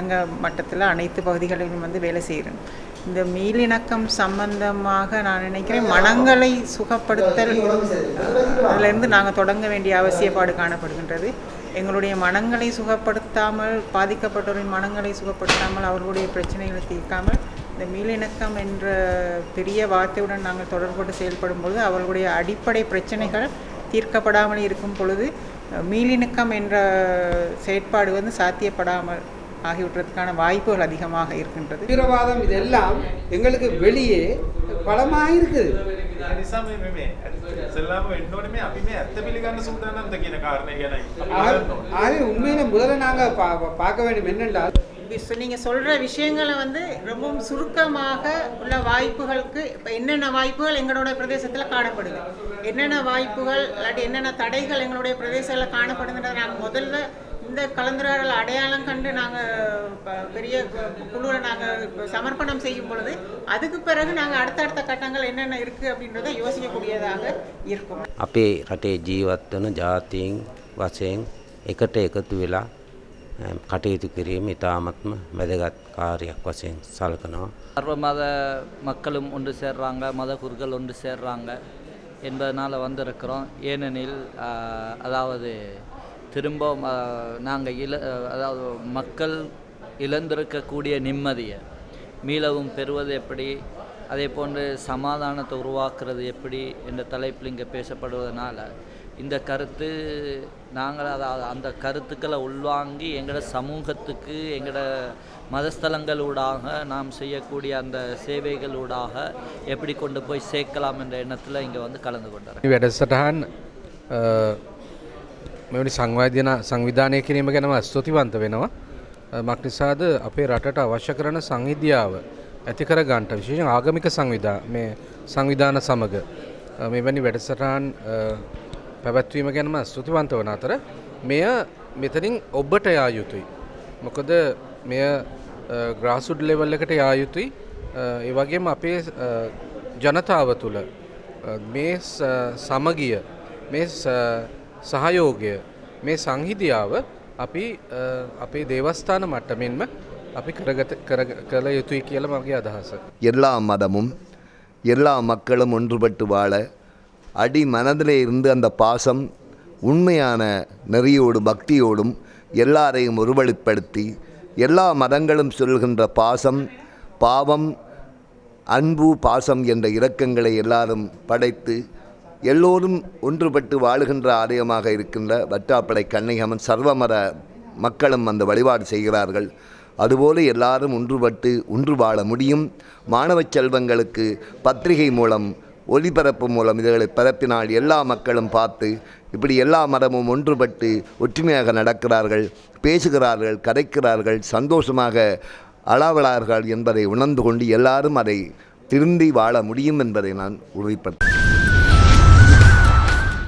அரசாங்க மட்டத்தில் அனைத்து பகுதிகளிலும் வந்து வேலை செய்கிறேன். இந்த மீளிணக்கம் சம்பந்தமாக நான் நினைக்கிறேன் மனங்களை சுகப்படுத்தல் அதிலிருந்து நாங்கள் தொடங்க வேண்டிய அவசியப்பாடு காணப்படுகின்றது. எங்களுடைய மனங்களை சுகப்படுத்தாமல், பாதிக்கப்பட்டவரின் மனங்களை சுகப்படுத்தாமல், அவர்களுடைய பிரச்சனைகளை தீர்க்காமல் இந்த மீளிணக்கம் என்ற பெரிய வார்த்தையுடன் நாங்கள் தொடர்பட்டு செயல்படும் பொழுது அவர்களுடைய அடிப்படை பிரச்சனைகள் தீர்க்கப்படாமல் இருக்கும் பொழுது மீளிணக்கம் என்ற செயற்பாடு வந்து சாத்தியப்படாமல் ஆகிவிட்டதுக்கான வாய்ப்புகள் அதிகமாக இருக்கின்றது. தீவிரவாதம் இதெல்லாம் எங்களுக்கு வெளியே பலமாக இருக்குது. உண்மையில முதல்ல நாங்கள் பார்க்க வேண்டும் என்னென்றால் நீங்கள் சொல்கிற விஷயங்களை வந்து ரொம்பவும் சுருக்கமாக உள்ள வாய்ப்புகளுக்கு இப்போ என்னென்ன வாய்ப்புகள் எங்களோட பிரதேசத்தில் காணப்படுது, என்னென்ன வாய்ப்புகள் இல்லாட்டி என்னென்ன தடைகள் எங்களுடைய பிரதேசத்தில் காணப்படுதுன்றதை நாங்கள் முதல்ல இந்த கலந்துரையாடல் அடையாளம் கண்டு நாங்கள் பெரிய குழுவை நாங்கள் சமர்ப்பணம் செய்யும் பொழுது அதுக்கு பிறகு நாங்கள் அடுத்தடுத்த கட்டங்கள் என்னென்ன இருக்குது அப்படின்றத யோசிக்கக்கூடியதாக இருக்கும். අපේ රටේ ජීවත් වන ජාතීන් වශයෙන් එකට එකතු වෙලා කටයුතු කිරීම ඉතාමත්ම වැදගත් කාර්යයක් වශයෙන් සලකනවා. சர்வ மத மக்களும் ஒன்று சேர்றாங்க, மத குருக்கள் ஒன்று சேர்றாங்க என்பதனால் வந்திருக்கிறோம். ஏனெனில் அதாவது திரும்ப நாங்கள் அதாவது மக்கள் இழந்திருக்கக்கூடிய நிம்மதியை மீளவும் பெறுவது எப்படி, அதே போன்று சமாதானத்தை உருவாக்குறது எப்படி என்ற தலைப்பில் இங்கே பேசப்படுவதனால இந்த கருத்து நாங்கள் அதாவது அந்த கருத்துக்களை உள்வாங்கி எங்களோட சமூகத்துக்கு எங்களோட மதஸ்தலங்களூடாக நாம் செய்யக்கூடிய அந்த சேவைகளூடாக எப்படி கொண்டு போய் சேர்க்கலாம் என்ற எண்ணத்தில் இங்கே வந்து கலந்து கொண்டார். වැඩසටහන් මෙවැනි සංවිධානය කිරීම ගැනම ස්තුතිවන්ත වෙනවා. මක් නිසාද අපේ රටට අවශ්‍ය කරන සංවිධාව ඇති කර ගන්නට විශේෂයෙන් ආගමික සංවිධාන සමග මෙවැනි වැඩසටහන් පැවැත්වීම ගැනම ස්තුතිවන්ත වන අතර මෙය මෙතනින් ඔබට යා යුතුයි. මොකද මෙය ග්‍රාස්රූට් ලෙවල් එකට යා යුතුයි. ඒ වගේම අපේ ජනතාව තුළ මේ සමගිය, මේ සහයෝගය, මේ සංහිඳියාව අපි අපේ දේවස්ථාන මට්ටමින්ම අපි කළ යුතුයි කියලා මගේ අදහස. எல்லா மதமும் எல்லா மக்களும் ஒன்றுபட்டு வாழ அடி மனதிலே இருந்து அந்த பாசம் உண்மையான நெறியோடு பக்தியோடும் எல்லாரையும் ஒருவழிப்படுத்தி எல்லா மதங்களும் சொல்கின்ற பாசம், பாவம், அன்பு, பாசம் என்ற இரக்கங்களை எல்லாரும் படைத்து எல்லோரும் ஒன்றுபட்டு வாழுகின்ற ஆலயமாக இருக்கின்ற வற்றாப்பளை கன்னியம்மன் சர்வமத மக்களும் அந்த வழிபாடு செய்கிறார்கள். அதுபோல எல்லாரும் ஒன்றுபட்டு ஒன்று வாழ முடியும். மாணவ செல்வங்களுக்கு பத்திரிகை மூலம், ஒலிபரப்பு மூலம் இதுகளை பரப்பினால் எல்லா மக்களும் பார்த்து இப்படி எல்லா மதமும் ஒன்றுபட்டு ஒற்றுமையாக நடக்கிறார்கள், பேசுகிறார்கள், கதைக்கிறார்கள், சந்தோஷமாக அளவலார்கள் என்பதை உணர்ந்து கொண்டு எல்லாரும் அதை திருந்தி வாழ முடியும் என்பதை நான் உறுதிப்படுத்துகிறேன்.